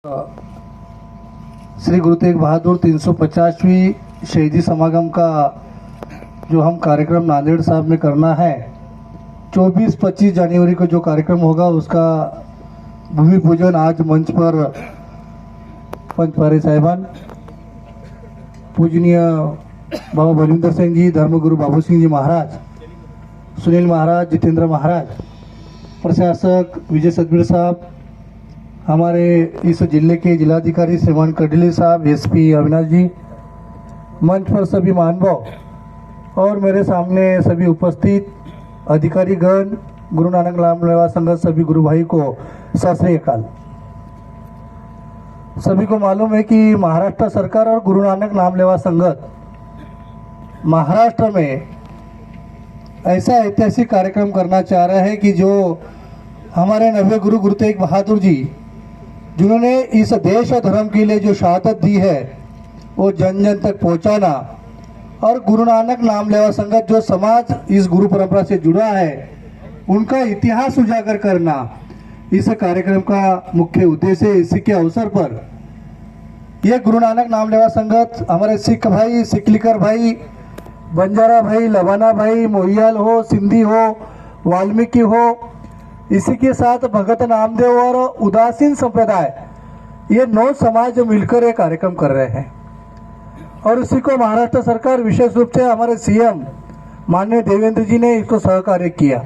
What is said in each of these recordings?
श्री गुरु तेग बहादुर 350वीं शहीदी समागम का जो हम कार्यक्रम नांदेड़ साहब में करना है, 24-25 जनवरी को जो कार्यक्रम होगा उसका भूमि पूजन आज मंच पर पंचपारे साहिबान पूजनीय बाबा बलविंदर सिंह जी, धर्मगुरु बाबू सिंह जी महाराज, सुनील महाराज, जितेंद्र महाराज, प्रशासक विजय सतबीर साहब, हमारे इस जिले के जिलाधिकारी श्रीमान कडिले साहब, एसपी अविनाश जी, मंच पर सभी महानुभाव और मेरे सामने सभी उपस्थित अधिकारीगण, गुरु नानक नाम लेवा संगत सभी गुरु भाई को सत श्री अकाल। सभी को मालूम है कि महाराष्ट्र सरकार और गुरु नानक नाम लेवा संगत महाराष्ट्र में ऐसा ऐतिहासिक कार्यक्रम करना चाह रहा है कि जो हमारे नवे गुरु गुरु तेग बहादुर जी जिन्होंने इस देश और धर्म के लिए जो शहादत दी है वो जन जन तक पहुंचाना और गुरु नानक नाम लेवा संगत जो समाज इस गुरु परंपरा से जुड़ा है उनका इतिहास उजागर करना इस कार्यक्रम का मुख्य उद्देश्य है। इसी के अवसर पर यह गुरु नानक नाम लेवा संगत हमारे सिख भाई, सिकलिकर भाई, बंजारा भाई, लबाना भाई, मोहियाल हो, सिंधी हो, वाल्मीकि हो, इसी के साथ भगत नामदेव और उदासीन संप्रदाय, ये 9 समाज मिलकर ये कार्यक्रम कर रहे हैं और इसी को महाराष्ट्र सरकार विशेष रूप से हमारे सीएम माननीय देवेंद्र जी ने इसको सहकार्य किया।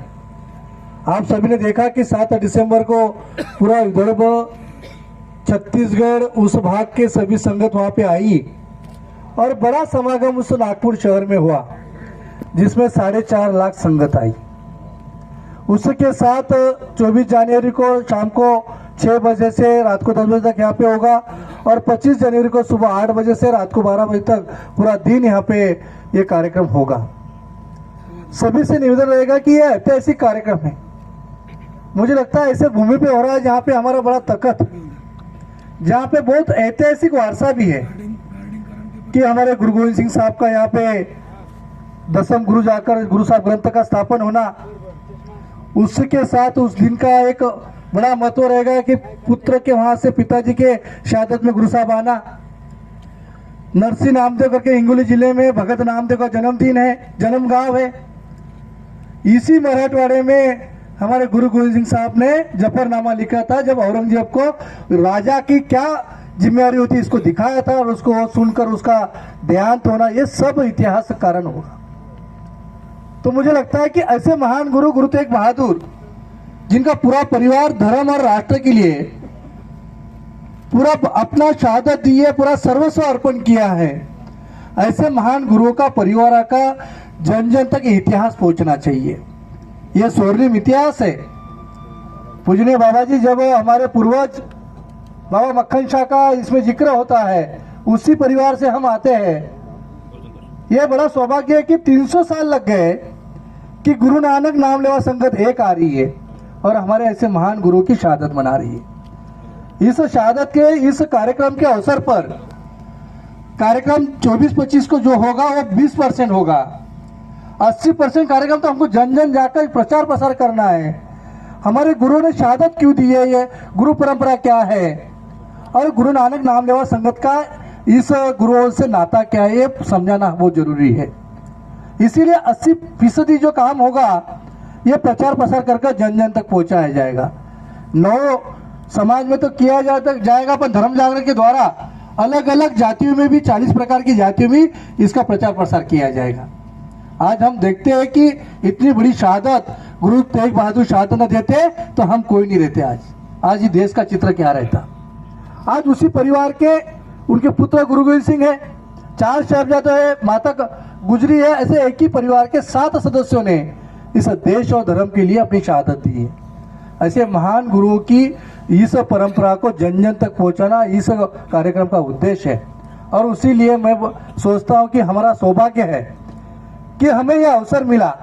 आप सभी ने देखा कि 7 दिसंबर को पूरा विदर्भ, छत्तीसगढ़, उस भाग के सभी संगत वहां पे आई और बड़ा समागम उस नागपुर शहर में हुआ जिसमें 4.5 लाख संगत आई। उसके साथ 24 जनवरी को शाम को 6 बजे से रात को 10 बजे तक यहाँ पे होगा और 25 जनवरी को सुबह 8 बजे से रात को 12 बजे तक पूरा दिन यहाँ पे ये कार्यक्रम होगा। सभी से निवेदन रहेगा कि यह ऐतिहासिक कार्यक्रम है। मुझे लगता है ऐसे भूमि पे हो रहा है जहाँ पे हमारा बड़ा तखत, जहाँ पे बहुत ऐतिहासिक वारसा भी है कि हमारे गुरु गोविंद सिंह साहब का यहाँ पे 10म गुरु जाकर गुरु साहब ग्रंथ का स्थापन होना, उसके साथ उस दिन का एक बड़ा महत्व रहेगा कि पुत्र के वहां से पिताजी के शहादत में गुरु साहब आना। नरसिंह नामदेव करके हिंगोली जिले में भगत नामदेव का जन्मदिन है, जन्म गांव है। इसी मराठवाड़े में हमारे गुरु गोविंद सिंह साहब ने जफरनामा लिखा था, जब औरंगजेब को राजा की क्या जिम्मेदारी होती इसको दिखाया था और उसको सुनकर उसका देहांत होना, ये सब इतिहास का कारण होगा। तो मुझे लगता है कि ऐसे महान गुरु गुरु तेग बहादुर जिनका पूरा परिवार धर्म और राष्ट्र के लिए पूरा अपना शहादत दी है, पूरा सर्वस्व अर्पण किया है, ऐसे महान गुरुओं का परिवार का जन जन तक इतिहास पहुंचना चाहिए। यह स्वर्णिम इतिहास है। पूजनीय बाबा जी, जब हमारे पूर्वज बाबा मक्खन शाह का इसमें जिक्र होता है, उसी परिवार से हम आते हैं। यह बड़ा सौभाग्य है कि 300 साल लग गए कि गुरु नानक नाम लेवा संगत एक आ रही है और हमारे ऐसे महान गुरु की शहादत मना रही है। इस शहादत के इस कार्यक्रम के अवसर पर कार्यक्रम 24-25 को जो होगा वो 20% होगा। 80% कार्यक्रम तो हमको जन जन जाकर प्रचार प्रसार करना है। हमारे गुरु ने शहादत क्यों दी है, ये गुरु परंपरा क्या है और गुरु नानक नाम लेवा संगत का इस गुरुओं से नाता क्या है, ये समझाना बहुत जरूरी है। इसीलिए 80% जो काम होगा ये प्रचार प्रसार कर जन जन तक पहुंचाया जाएगा। 9 समाज में तो किया जाएगा, पर धर्म जागरण के द्वारा अलग अलग जातियों में भी 40 प्रकार की जातियों में इसका प्रचार प्रसार किया जाएगा। आज हम देखते हैं कि इतनी बड़ी शहादत गुरु तेग बहादुर शहादत न देते तो हम कोई नहीं रहते। आज ये देश का चित्र क्या रहता। आज उसी परिवार के उनके पुत्र गुरु गोविंद सिंह है, 4 साहिबजादे है, माता गुजरी है, ऐसे एक ही परिवार के 7 सदस्यों ने इस देश और धर्म के लिए अपनी शहादत दी है। ऐसे महान गुरुओं की इस परंपरा को जन जन तक पहुंचाना इस कार्यक्रम का उद्देश्य है और उसीलिए मैं सोचता हूं कि हमारा सौभाग्य है कि हमें यह अवसर मिला।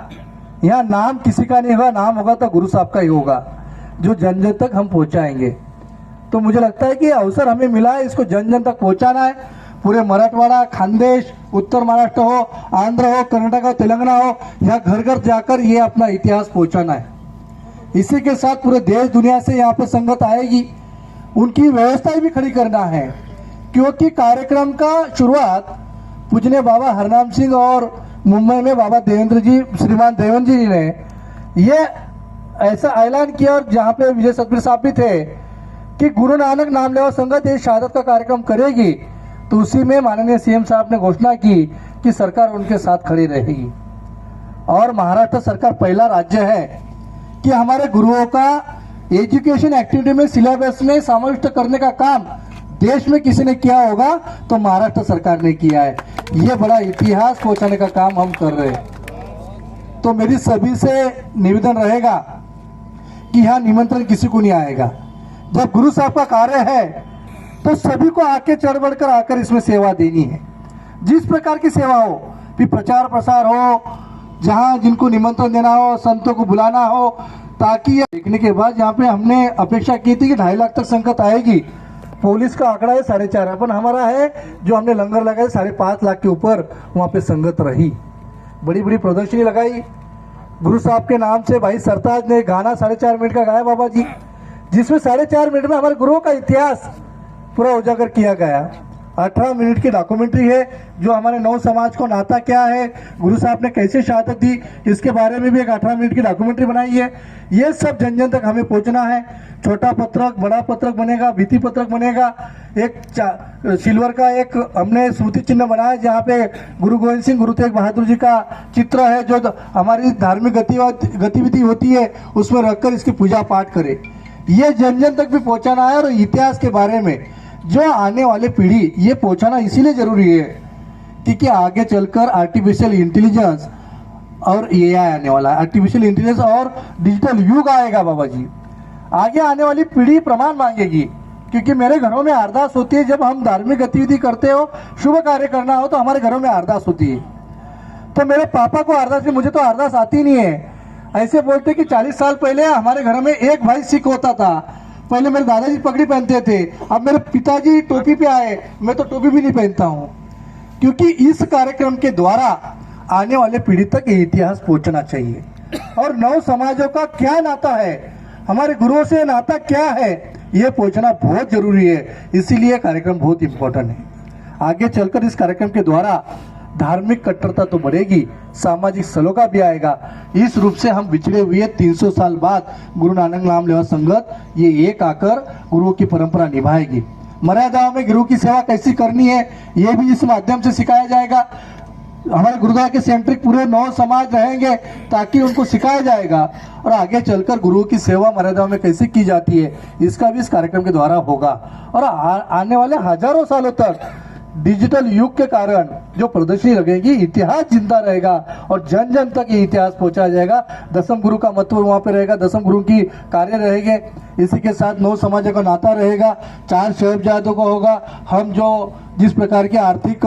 यहाँ नाम किसी का नहीं होगा, नाम होगा तो गुरु साहब का ही होगा जो जन जन तक हम पहुंचाएंगे। तो मुझे लगता है कि अवसर हमें मिला है, इसको जन जन तक पहुंचाना है। पूरे मराठवाड़ा, खानदेश, उत्तर महाराष्ट्र हो, आंध्र हो, कर्नाटक हो, तेलंगाना हो, यहाँ घर घर जाकर ये अपना इतिहास पहुंचाना है। इसी के साथ पूरे देश दुनिया से यहाँ पे संगत आएगी उनकी व्यवस्थाएं भी खड़ी करना है, क्योंकि कार्यक्रम का शुरुआत पूजनीय बाबा हरनाम सिंह और मुंबई में बाबा देवेंद्र जी, श्रीमान देवेंद्र जी ने ये ऐसा ऐलान किया, और जहाँ पे विजय सतबीर साहब भी थे कि गुरु नानक नाम लेवा संगत ये शहादत का कार्यक्रम करेगी, तो उसी में माननीय सीएम साहब ने घोषणा की कि सरकार उनके साथ खड़ी रहेगी। और महाराष्ट्र सरकार पहला राज्य है कि हमारे गुरुओं का एजुकेशन एक्टिविटी में सिलेबस में समाविष्ट करने का काम देश में किसी ने किया होगा तो महाराष्ट्र सरकार ने किया है। ये बड़ा इतिहास पहुंचाने का काम हम कर रहे हैं। तो मेरी सभी से निवेदन रहेगा कि यहाँ निमंत्रण किसी को नहीं आएगा। जब गुरु साहब का कार्य है तो सभी को आके चढ़ बढ़कर आकर इसमें सेवा देनी है। जिस प्रकार की सेवा हो, फिर प्रचार प्रसार हो, जहाँ जिनको निमंत्रण देना हो, संतों को बुलाना हो, ताकि ये देखने के बाद यहाँ पे हमने अपेक्षा की थी कि 2.5 लाख तक संगत आएगी। पुलिस का आंकड़ा है 4.5, अपन हमारा है जो हमने लंगर लगाए 5.5 लाख के ऊपर वहाँ पे संगत रही। बड़ी बड़ी प्रदर्शनी लगाई गुरु साहब के नाम से। भाई सरताज ने गाना 4.5 मिनट का गाया बाबा जी, जिसमें 4.5 मिनट में हमारे गुरुओं का इतिहास पूरा उजागर किया गया। 18 मिनट की डॉक्यूमेंट्री है जो हमारे नौ समाज को नाता क्या है, गुरु साहब ने कैसे शहादत दी, इसके बारे में भी एक 18 मिनट की डॉक्यूमेंट्री बनाई है। ये सब जन जन तक हमें पहुंचना है। छोटा पत्रक, बड़ा पत्रक बनेगा, भित्ति पत्रक बनेगा। एक सिल्वर का एक हमने स्मृति चिन्ह बनाया जहाँ पे गुरु गोविंद सिंह, गुरु तेग बहादुर जी का चित्र है, जो हमारी धार्मिक गतिविधि होती है उसमें रखकर इसकी पूजा पाठ करे। ये जन जन तक भी पहुंचाना है। और इतिहास के बारे में जो आने वाले पीढ़ी ये पहुंचाना इसीलिए जरूरी है क्योंकि आगे चलकर आर्टिफिशियल इंटेलिजेंस और एआई आने वाला है। आर्टिफिशियल इंटेलिजेंस और डिजिटल युग आएगा बाबा जी। आगे आने वाली पीढ़ी प्रमाण मांगेगी, क्योंकि मेरे घरों में अरदास होती है। जब हम धार्मिक गतिविधि करते हो, शुभ कार्य करना हो, तो हमारे घरों में अरदास होती है। तो मेरे पापा को अरदास, मुझे तो अरदास आती नहीं है। ऐसे बोलते कि 40 साल पहले हमारे घर में एक भाई सिख होता था। पहले मेरे दादाजी पगड़ी पहनते थे, अब मेरे पिताजी टोपी पे आए, मैं तो टोपी भी नहीं पहनता हूँ। क्योंकि इस कार्यक्रम के द्वारा आने वाले पीढ़ी तक ये इतिहास पहुंचना चाहिए। और नौ समाजों का क्या नाता है, हमारे गुरुओं से नाता क्या है, ये पहुंचना बहुत जरूरी है। इसीलिए कार्यक्रम बहुत इंपॉर्टेंट है। आगे चलकर इस कार्यक्रम के द्वारा धार्मिक कट्टरता तो बढ़ेगी, सामाजिक सलोखा भी आएगा। इस रूप से हम बिछड़े हुए 300 साल बाद गुरु नानक नाम लेवा संगत ये एक आकर गुरुओं की परंपरा निभाएगी। मर्यादाओं में गुरु की सेवा कैसी करनी है ये भी इस माध्यम से सिखाया जाएगा। हमारे गुरुद्वारा के सेंट्रिक पूरे 9 समाज रहेंगे ताकि उनको सिखाया जाएगा। और आगे चलकर गुरुओं की सेवा मर्यादाओं में कैसे की जाती है इसका भी इस कार्यक्रम के द्वारा होगा। और आने वाले हजारों सालों तक डिजिटल युग के कारण जो प्रदर्शनी लगेगी, इतिहास जिंदा रहेगा और जन जन तक ये इतिहास पहुंचाया जाएगा। दसम गुरु का महत्व वहाँ पे रहेगा, दसम गुरु की कार्य रहेंगे। इसी के साथ 9 समाजों का नाता रहेगा, 4 शहबजादों का होगा। हम जो जिस प्रकार के आर्थिक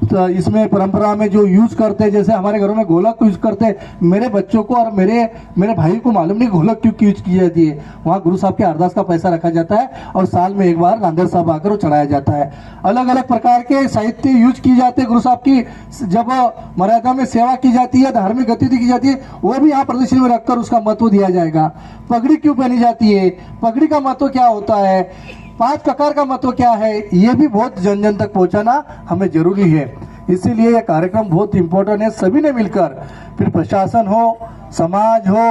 तो इसमें परंपरा में जो यूज करते हैं, जैसे हमारे घरों में गोलक यूज करते हैं, मेरे बच्चों को और मेरे भाई को मालूम नहीं गोलक क्यों यूज की जाती है। वहाँ गुरु साहब के अरदास का पैसा रखा जाता है और साल में एक बार नांदेड़ साहब आकर वो चढ़ाया जाता है। अलग अलग प्रकार के साहित्य यूज की जाते हैं गुरु साहब की। जब मर्यादा में सेवा की जाती है, धार्मिक गतिविधि की जाती है, वो भी यहाँ प्रदर्शनी में रखकर उसका महत्व दिया जाएगा। पगड़ी क्यों पहनी जाती है, पगड़ी का महत्व क्या होता है, 5 ककार का महत्व क्या है, ये भी बहुत जन जन तक पहुंचाना हमें जरूरी है। इसीलिए यह कार्यक्रम बहुत इंपॉर्टेंट है। सभी ने मिलकर, फिर प्रशासन हो, समाज हो,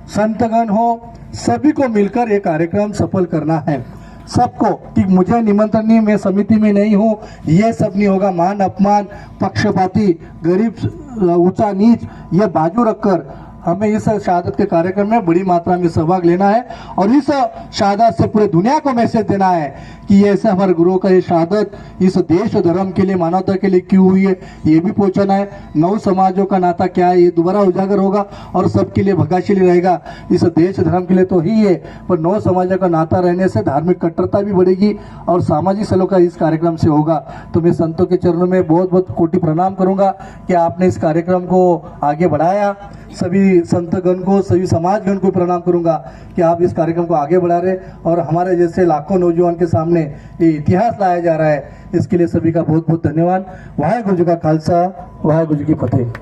संतगण हो, सभी को मिलकर ये कार्यक्रम सफल करना है। सबको कि मुझे निमंत्रण नहीं, मैं समिति में नहीं हूँ, ये सब नहीं होगा। मान अपमान, पक्षपाती, गरीब, ऊंचा नीच, ये बाजू रखकर हमें इस शहादत के कार्यक्रम में बड़ी मात्रा में सहभाग लेना है। और इस शहादत से पूरे दुनिया को मैसेज देना है कि ये ऐसे हमारे गुरुओं का ये शहादत इस देश और धर्म के लिए, मानवता के लिए क्यों हुई है, ये भी पहुंचाना है। 9 समाजों का नाता क्या है ये दोबारा उजागर होगा और सबके लिए भगाशीली रहेगा। इस देश धर्म के लिए तो ही है, पर 9 समाजों का नाता रहने से धार्मिक कट्टरता भी बढ़ेगी और सामाजिक सलोखा इस कार्यक्रम से होगा। तो मैं संतों के चरणों में बहुत बहुत कोटि प्रणाम करूंगा कि आपने इस कार्यक्रम को आगे बढ़ाया। सभी संतगण को, सभी समाजगण को प्रणाम करूंगा कि आप इस कार्यक्रम को आगे बढ़ा रहे और हमारे जैसे लाखों नौजवान के सामने ये इतिहास लाया जा रहा है। इसके लिए सभी का बहुत बहुत धन्यवाद। वाहेगुरु जी का खालसा, वाहेगुरु जी की फतेह।